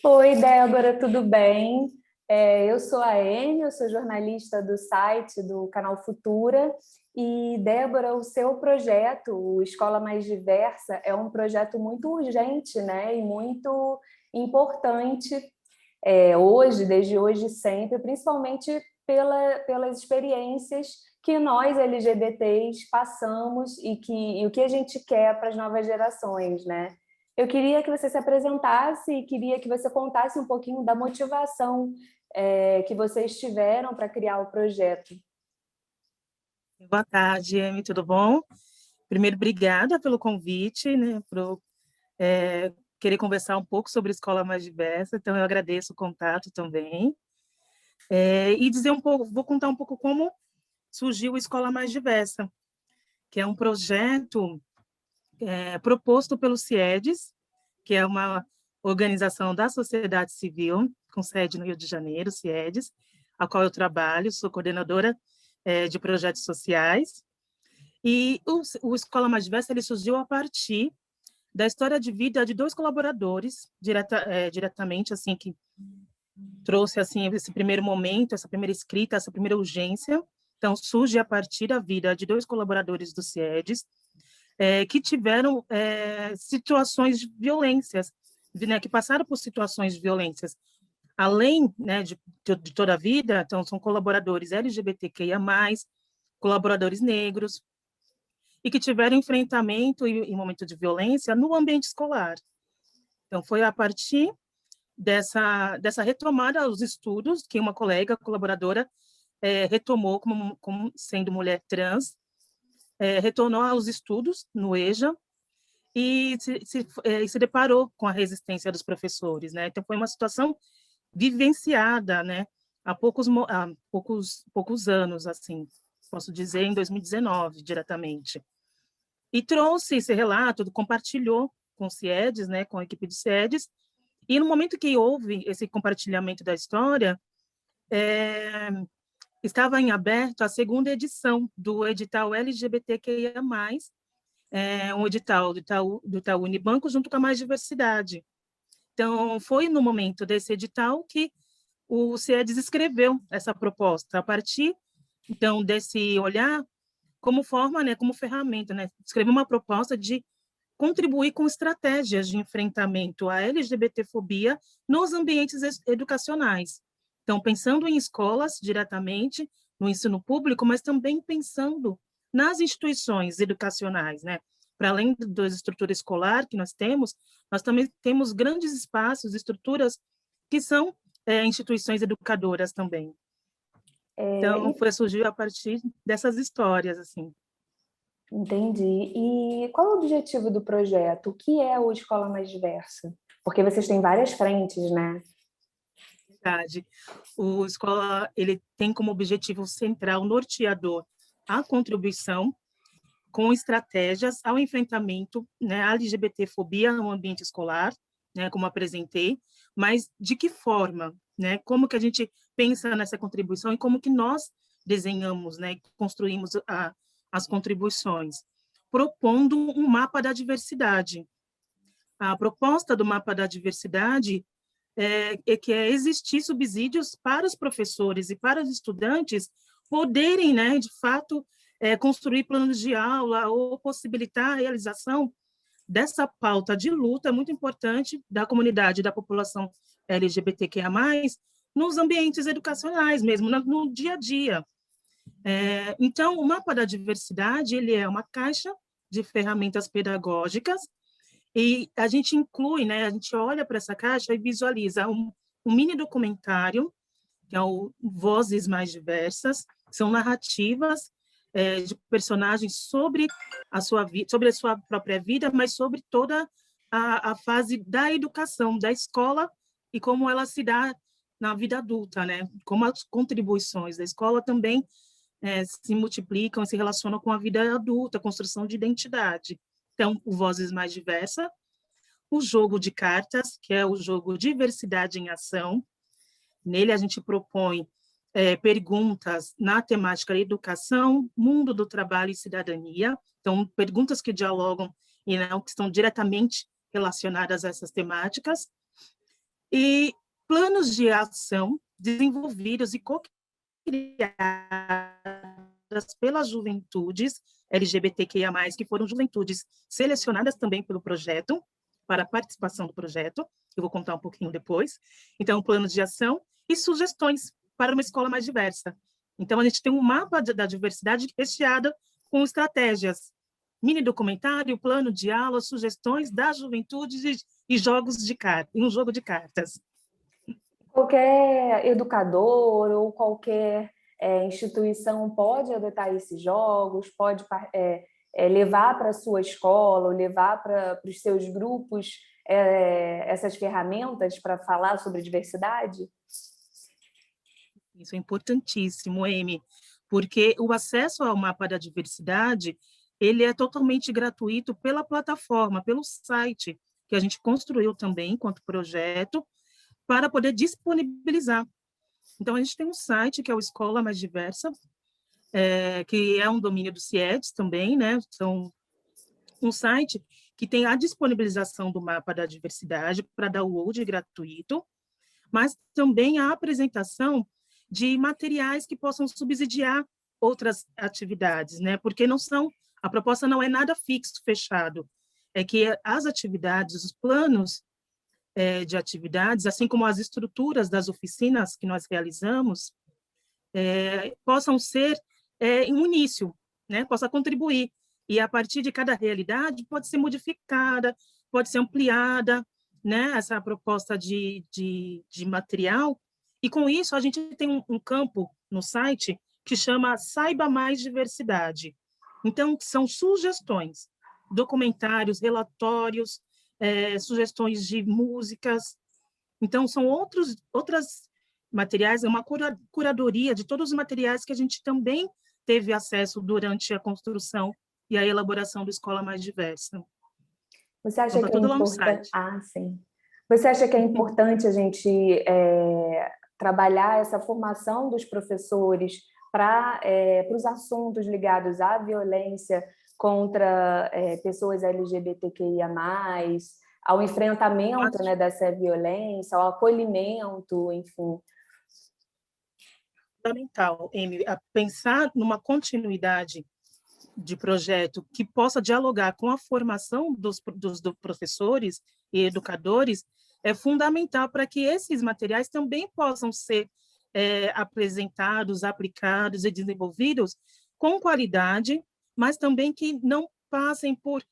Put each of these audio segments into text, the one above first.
Oi, Débora, tudo bem? Eu sou a Ene, eu sou jornalista do site do canal Futura. E, Débora, o seu projeto, o Escola Mais Diversa, é um projeto muito urgente, né? E muito importante hoje, desde hoje e sempre, principalmente pelas experiências que nós, LGBTs, passamos e o que a gente quer para as novas gerações, né? Eu queria que você se apresentasse e queria que você contasse um pouquinho da motivação que vocês tiveram para criar o projeto. Boa tarde, Amy, tudo bom? Primeiro, obrigada pelo convite, né, por querer conversar um pouco sobre Escola Mais Diversa, então eu agradeço o contato também. E dizer um pouco, vou contar um pouco como surgiu a Escola Mais Diversa, que é um projeto proposto pelo CIEDES, que é uma organização da sociedade civil, com sede no Rio de Janeiro, CIEDES, a qual eu trabalho, sou coordenadora de projetos sociais. E o Escola Mais Diversa ele surgiu a partir da história de vida de dois colaboradores, diretamente, assim, que trouxe assim esse primeiro momento, essa primeira escrita, essa primeira urgência. Então, surge a partir da vida de dois colaboradores do CIEDES, que tiveram situações de violências, né, que passaram por situações de violências, além, né, de toda a vida. Então, são colaboradores LGBTQIA+, colaboradores negros, e que tiveram enfrentamento e momento de violência no ambiente escolar. Então, foi a partir dessa retomada aos estudos que uma colega, colaboradora, retomou como sendo mulher trans, retornou aos estudos no EJA e se deparou com a resistência dos professores, né? Então, foi uma situação vivenciada, né? Há poucos anos, assim, posso dizer, em 2019, diretamente. E trouxe esse relato, compartilhou com o CIEDES, né, com a equipe do CIEDES, e no momento que houve esse compartilhamento da história, é, estava em aberto a segunda edição do edital LGBTQIA+, um edital do Itaú Unibanco junto com a Mais Diversidade. Então, foi no momento desse edital que o CIEDES escreveu essa proposta, a partir, então, desse olhar como forma, né, como ferramenta, né, escrever uma proposta de contribuir com estratégias de enfrentamento à LGBTfobia nos ambientes educacionais. Então, pensando em escolas diretamente, no ensino público, mas também pensando nas instituições educacionais, né? Para além da estrutura escolar que nós também temos grandes espaços, estruturas que são instituições educadoras também. Então, surgiu a partir dessas histórias, assim. Entendi. E qual é o objetivo do projeto? O que é o Escola Mais Diversa? Porque vocês têm várias frentes, né? Verdade. O Escola ele tem como objetivo central norteador a contribuição com estratégias ao enfrentamento, né, à LGBTfobia no ambiente escolar, né, como apresentei, mas de que forma, né, como que a gente pensa nessa contribuição e como que nós desenhamos, né, construímos as contribuições, propondo um mapa da diversidade. A proposta do mapa da diversidade que existir subsídios para os professores e para os estudantes poderem, né, de fato, construir planos de aula ou possibilitar a realização dessa pauta de luta muito importante da comunidade, da população LGBTQIA+, nos ambientes educacionais mesmo, no dia a dia. Então, o mapa da diversidade ele é uma caixa de ferramentas pedagógicas e a gente inclui, né, a gente olha para essa caixa e visualiza um mini documentário, que é o Vozes Mais Diversas, são narrativas de personagens sobre a sua vida, sobre a sua própria vida, mas sobre toda a fase da educação, da escola e como ela se dá na vida adulta, né? Como as contribuições da escola também se multiplicam, se relacionam com a vida adulta, a construção de identidade. Então, o Vozes Mais Diversas, o jogo de cartas, que é o jogo Diversidade em Ação. Nele, a gente propõe perguntas na temática educação, mundo do trabalho e cidadania. Então, perguntas que dialogam e não que estão diretamente relacionadas a essas temáticas. e planos de ação desenvolvidos e co-criadas pelas juventudes LGBTQIA+, que foram juventudes selecionadas também pelo projeto, para a participação do projeto, eu vou contar um pouquinho depois. Então, planos de ação e sugestões para uma escola mais diversa. Então, a gente tem um mapa da diversidade recheado com estratégias, mini documentário, plano de aula, sugestões das juventudes e jogos de cartas, um jogo de cartas. Qualquer educador ou qualquer instituição pode adotar esses jogos, pode levar para a sua escola, ou levar para os seus grupos essas ferramentas para falar sobre diversidade? Isso é importantíssimo, Amy, porque o acesso ao mapa da diversidade, ele é totalmente gratuito pela plataforma, pelo site, que a gente construiu também enquanto projeto, para poder disponibilizar. Então, a gente tem um site que é o Escola Mais Diversa, que é um domínio do CIEDS também, né? São um site que tem a disponibilização do mapa da diversidade para download gratuito, mas também a apresentação de materiais que possam subsidiar outras atividades, né? Porque a proposta não é nada fixo, fechado, é que as atividades, os planos de atividades, assim como as estruturas das oficinas que nós realizamos, possam ser em um início, né? Possa contribuir. E, a partir de cada realidade, pode ser modificada, pode ser ampliada, né? Essa proposta de material. E, com isso, a gente tem um campo no site que chama Saiba Mais Diversidade. Então, são sugestões, documentários, relatórios, sugestões de músicas. Então, são outras materiais, é uma curadoria de todos os materiais que a gente também teve acesso durante a construção e a elaboração da Escola Mais Diversa. Você acha então, que é importante? Ah, sim. Você acha que é importante a gente trabalhar essa formação dos professores para os assuntos ligados à violência contra pessoas LGBTQIA+, ao enfrentamento, né, dessa violência, ao acolhimento, enfim? Fundamental, Amy, a pensar numa continuidade de projeto que possa dialogar com a formação dos professores e educadores é fundamental para que esses materiais também possam ser apresentados, aplicados e desenvolvidos com qualidade, mas também que não passem por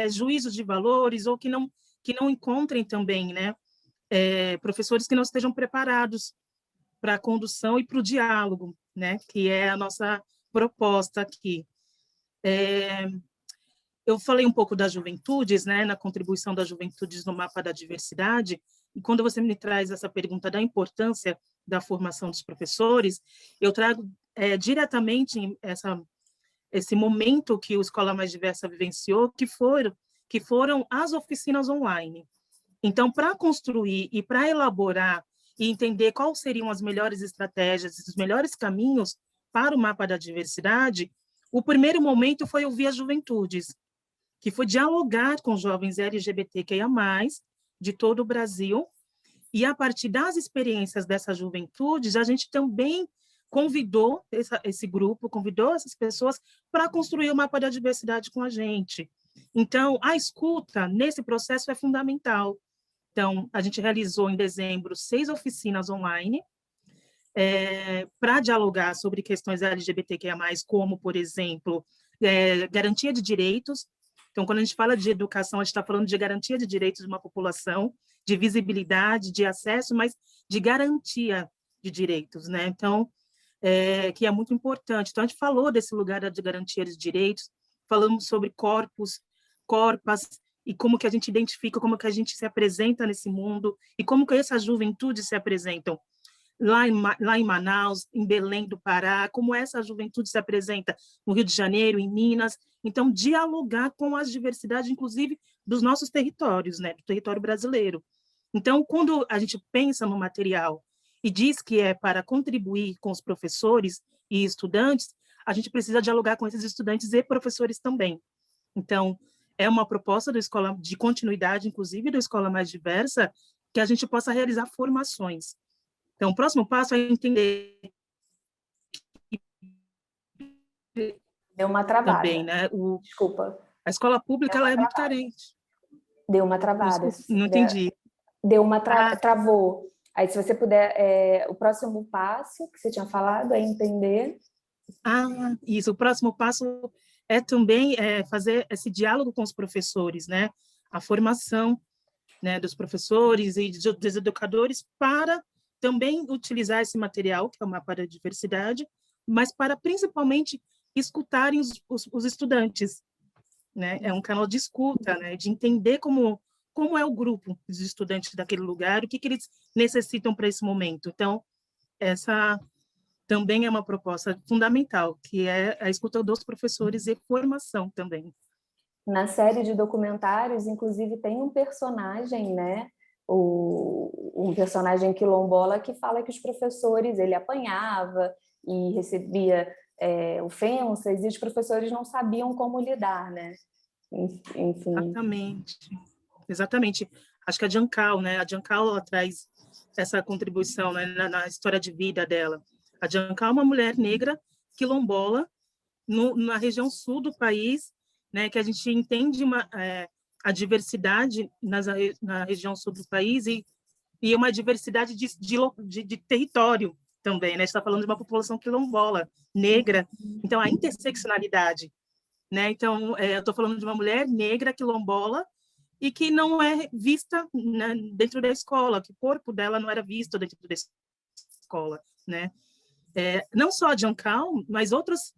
juízos de valores ou que não encontrem também, né, professores que não estejam preparados para a condução e para o diálogo, né, que é a nossa proposta aqui. Eu falei um pouco das juventudes, né, na contribuição das juventudes no mapa da diversidade, e quando você me traz essa pergunta da importância da formação dos professores, eu trago diretamente esse momento que o Escola Mais Diversa vivenciou, que foram as oficinas online. Então, para construir e para elaborar e entender quais seriam as melhores estratégias, os melhores caminhos para o mapa da diversidade, o primeiro momento foi ouvir as juventudes, que foi dialogar com jovens LGBTQIA+, de todo o Brasil, e a partir das experiências dessas juventudes, a gente também convidou esse grupo, convidou essas pessoas para construir o mapa da diversidade com a gente. Então, a escuta nesse processo é fundamental. Então, a gente realizou em dezembro 6 oficinas online para dialogar sobre questões LGBTQIA+, como, por exemplo, garantia de direitos. Então, quando a gente fala de educação, a gente está falando de garantia de direitos de uma população, de visibilidade, de acesso, mas de garantia de direitos, né? Então, que é muito importante. Então, a gente falou desse lugar de garantia de direitos, falamos sobre corpos, corpas, e como que a gente identifica, como que a gente se apresenta nesse mundo, e como que essas juventudes se apresentam lá em Manaus, em Belém do Pará, como essa juventude se apresenta no Rio de Janeiro, em Minas. Então, dialogar com as diversidades, inclusive, dos nossos territórios, né, do território brasileiro. Então, quando a gente pensa no material e diz que é para contribuir com os professores e estudantes, a gente precisa dialogar com esses estudantes e professores também. Então, é uma proposta da escola de continuidade, inclusive da Escola Mais Diversa, que a gente possa realizar formações. Então, o próximo passo é entender Deu uma travada. também, né? Desculpa. A escola Deu pública ela uma é muito travada. carente. Deu uma travada. Desculpa, não entendi. Deu uma Ah, travou. Aí, se você puder, o próximo passo que você tinha falado é entender. Isso. O próximo passo é também fazer esse diálogo com os professores, né? A formação, né, dos professores e dos educadores para também utilizar esse material, que é o mapa da diversidade, mas para principalmente escutarem os estudantes, né? É um canal de escuta, né? De entender como é o grupo dos estudantes daquele lugar, o que eles necessitam para esse momento. Então, essa também é uma proposta fundamental, que é a escuta dos professores e formação também. Na série de documentários, inclusive, tem um personagem, né? Um personagem quilombola que fala que os professores, ele apanhava e recebia ofensas, e os professores não sabiam como lidar, né? Enfim. Exatamente. Exatamente. Acho que a Giancal, né? A Giancal ela traz essa contribuição, né, na história de vida dela. A Giancal é uma mulher negra quilombola na região sul do país, né? Que a gente entende a diversidade na região sul do país e uma diversidade de território também, né? A gente está falando de uma população quilombola, negra, então a interseccionalidade, né? Então, eu estou falando de uma mulher negra quilombola e que não é vista, né, dentro da escola, que o corpo dela não era visto dentro da escola, né? Não só a Giancal, mas outros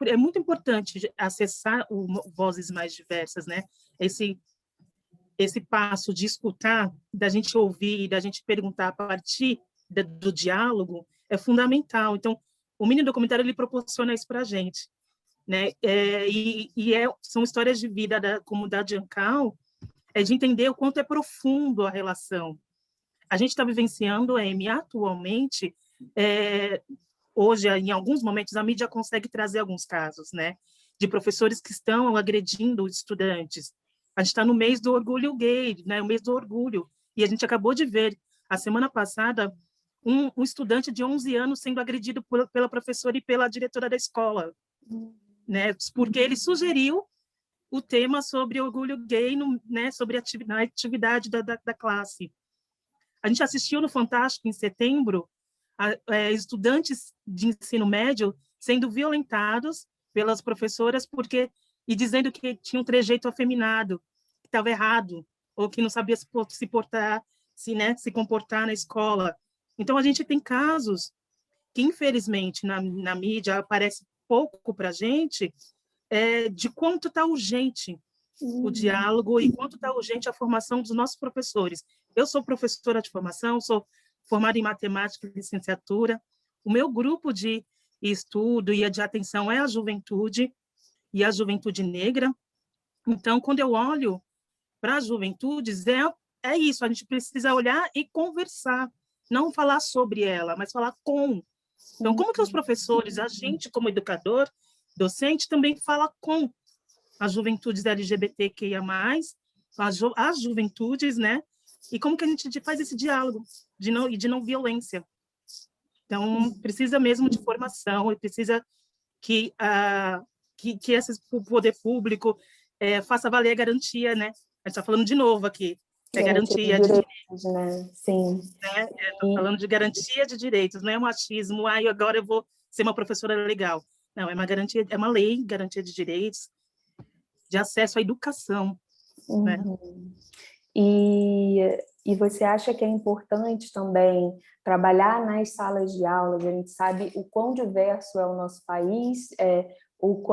é muito importante acessar vozes mais diversas, né? Esse passo de escutar, da gente ouvir, da gente perguntar a partir do diálogo é fundamental. Então, o mini documentário ele proporciona isso para a gente, né? São histórias de vida como da Giancal, de entender o quanto é profundo a relação. A gente está vivenciando, Amy, atualmente, hoje, em alguns momentos, a mídia consegue trazer alguns casos, né? De professores que estão agredindo estudantes. A gente está no mês do orgulho gay, né? O mês do orgulho. E a gente acabou de ver, a semana passada, um estudante de 11 anos sendo agredido pela professora e pela diretora da escola, né? Porque ele sugeriu o tema sobre orgulho gay, né, sobre a atividade da classe. A gente assistiu no Fantástico, em setembro, estudantes de ensino médio sendo violentados pelas professoras e dizendo que tinha um trejeito afeminado, que estava errado, ou que não sabia se portar, se comportar na escola. Então, a gente tem casos que, infelizmente, na mídia aparece pouco para a gente, de quanto está urgente o diálogo e quanto está urgente a formação dos nossos professores. Eu sou professora de formação, sou formada em matemática e licenciatura. O meu grupo de estudo e de atenção é a juventude e a juventude negra. Então, quando eu olho para as juventudes, é isso, a gente precisa olhar e conversar, não falar sobre ela, mas falar com. Então, como que os professores, a gente como educador, docente, também fala com as juventudes LGBTQIA+, as juventudes, né? E como que a gente faz esse diálogo de não violência? Então, precisa mesmo de formação, e precisa que o poder público faça valer a garantia, né? A gente está falando de novo aqui, Garantia de garantia de direitos, né? Sim. né? Estou falando de garantia de direitos, não é um machismo, agora eu vou ser uma professora legal. Não, é uma garantia, é uma lei, garantia de direitos, de acesso à educação, né? Uhum. E você acha que é importante também trabalhar nas salas de aula? A gente sabe o quão diverso é o nosso país, o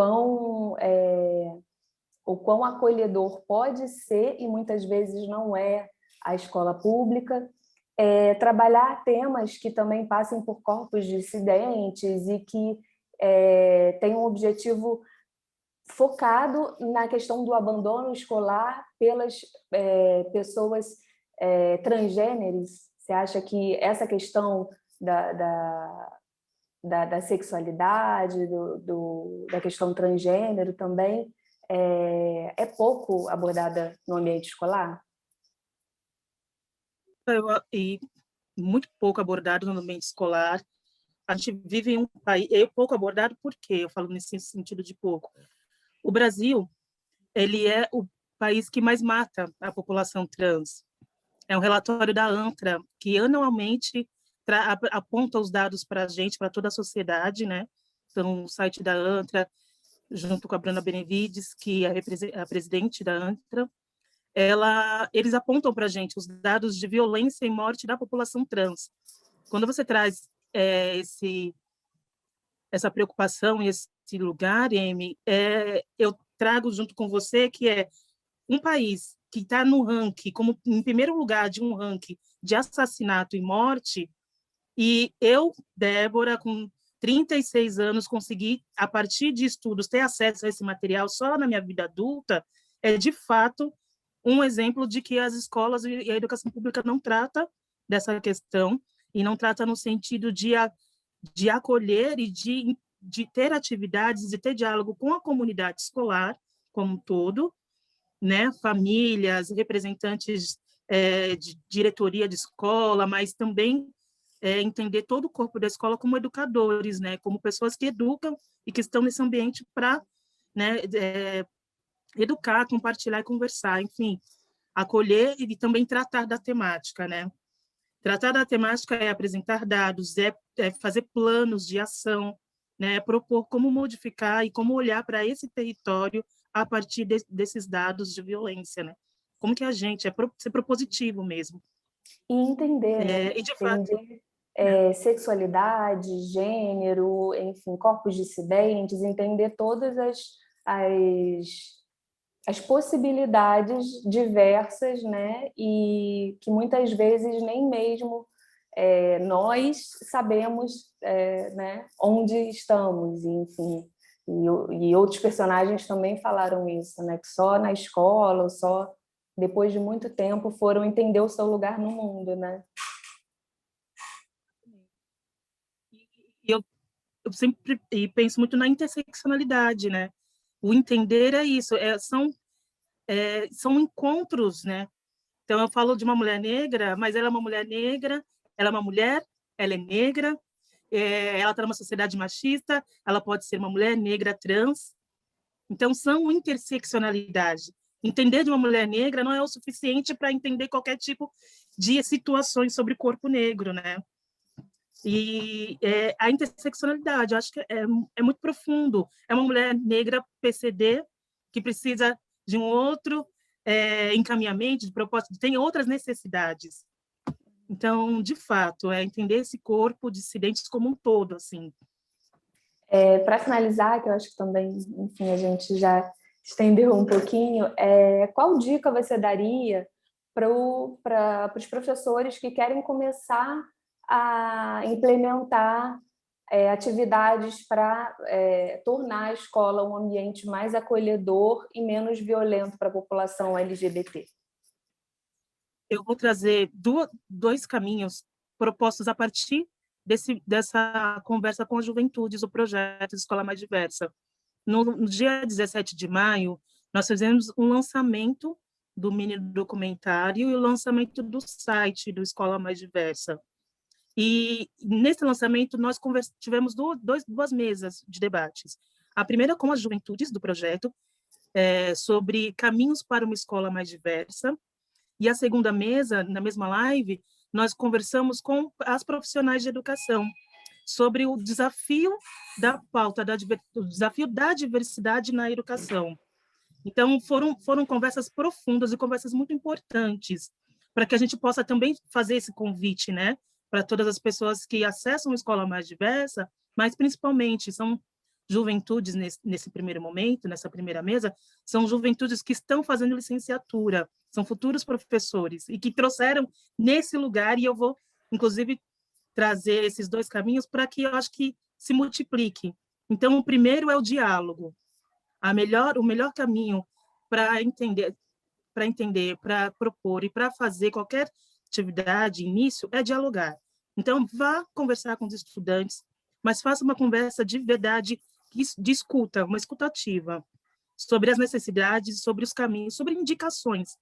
quão acolhedor pode ser e muitas vezes não é a escola pública. Trabalhar temas que também passem por corpos dissidentes e que tenham um objetivo focado na questão do abandono escolar pelas pessoas transgêneros. Você acha que essa questão da sexualidade, da questão transgênero também é pouco abordada no ambiente escolar? e muito pouco abordado no ambiente escolar. A gente vive em um país, é pouco abordado por quê? Eu falo nesse sentido de pouco. O Brasil, ele é o país que mais mata a população trans. É um relatório da ANTRA, que anualmente aponta os dados para a gente, para toda a sociedade, né? Então, o site da ANTRA, junto com a Bruna Benevides, que é a presidente da ANTRA, eles apontam para a gente os dados de violência e morte da população trans. Quando você traz essa preocupação e esse lugar, Amy, eu trago junto com você que é um país que está no ranking, como em primeiro lugar de um ranking de assassinato e morte, e eu, Débora, com 36 anos, consegui, a partir de estudos, ter acesso a esse material só na minha vida adulta, é de fato um exemplo de que as escolas e a educação pública não trata dessa questão, e não trata no sentido de acolher e de ter atividades, de ter diálogo com a comunidade escolar como um todo, né? Famílias, representantes de diretoria de escola, mas também entender todo o corpo da escola como educadores, né? Como pessoas que educam e que estão nesse ambiente para, né, educar, compartilhar e conversar, enfim, acolher e também tratar da temática, né? Tratar da temática é apresentar dados, é fazer planos de ação, né? É propor como modificar e como olhar para esse território a partir desses dados de violência, né? Como que a gente ser propositivo mesmo. E entender, né? E de fato, Entender sexualidade, gênero, enfim, corpos dissidentes, entender todas as possibilidades diversas, né? E que muitas vezes nem mesmo nós sabemos, né, onde estamos, enfim. E outros personagens também falaram isso, né? Que só na escola, ou só depois de muito tempo, foram entender o seu lugar no mundo, né? e eu sempre penso muito na interseccionalidade, né? O entender é isso, são encontros, né? Então, eu falo de uma mulher negra, mas ela é uma mulher negra, ela é uma mulher, ela é negra, ela está numa sociedade machista, ela pode ser uma mulher negra trans. Então, são interseccionalidade. Entender de uma mulher negra não é o suficiente para entender qualquer tipo de situações sobre o corpo negro, né? E a interseccionalidade, eu acho que é muito profundo. É uma mulher negra PCD que precisa de um outro encaminhamento, de propósito, tem outras necessidades. Então, de fato, é entender esse corpo dissidentes como um todo, assim. Para finalizar, que eu acho que também, enfim, a gente já estendeu um pouquinho, qual dica você daria para os professores que querem começar a implementar atividades para tornar a escola um ambiente mais acolhedor e menos violento para a população LGBT? Eu vou trazer dois caminhos propostos a partir dessa conversa com as juventudes, o projeto Escola Mais Diversa. No dia 17 de maio, nós fizemos um lançamento do mini documentário e o lançamento do site do Escola Mais Diversa. E nesse lançamento, nós tivemos duas mesas de debates. A primeira com as juventudes do projeto, sobre caminhos para uma escola mais diversa, e a segunda mesa, na mesma live, nós conversamos com as profissionais de educação sobre o desafio da pauta, o desafio da diversidade na educação. Então, foram conversas profundas e conversas muito importantes para que a gente possa também fazer esse convite, né, para todas as pessoas que acessam a escola mais diversa, mas principalmente são juventudes nesse primeiro momento, nessa primeira mesa, são juventudes que estão fazendo licenciatura, são futuros professores e que trouxeram nesse lugar, e eu vou, inclusive, trazer esses dois caminhos para que eu acho que se multiplique. Então, o primeiro é o diálogo. O melhor caminho para entender, para propor e para fazer qualquer atividade, início, é dialogar. Então, vá conversar com os estudantes, mas faça uma conversa de verdade, de escuta, uma escutativa, sobre as necessidades, sobre os caminhos, sobre indicações.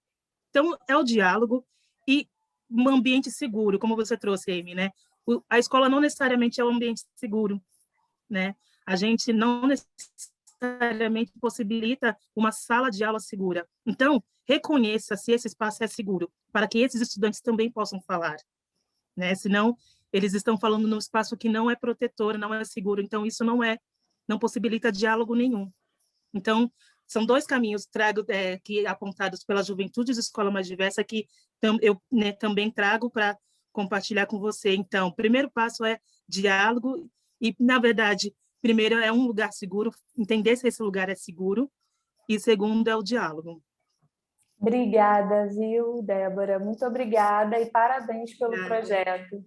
Então, é o diálogo e um ambiente seguro, como você trouxe, Amy, né? A escola não necessariamente é um ambiente seguro, né? A gente não necessariamente possibilita uma sala de aula segura. Então, reconheça se esse espaço é seguro, para que esses estudantes também possam falar, né? Senão, eles estão falando num espaço que não é protetor, não é seguro. Então, isso não possibilita diálogo nenhum. Então, são dois caminhos que apontados pela Juventude de Escola Mais Diversa que eu, né, também trago para compartilhar com você. Então, o primeiro passo é diálogo e, na verdade, primeiro é um lugar seguro, entender se esse lugar é seguro, e segundo é o diálogo. Obrigada, viu, Débora? Muito obrigada e parabéns pelo projeto.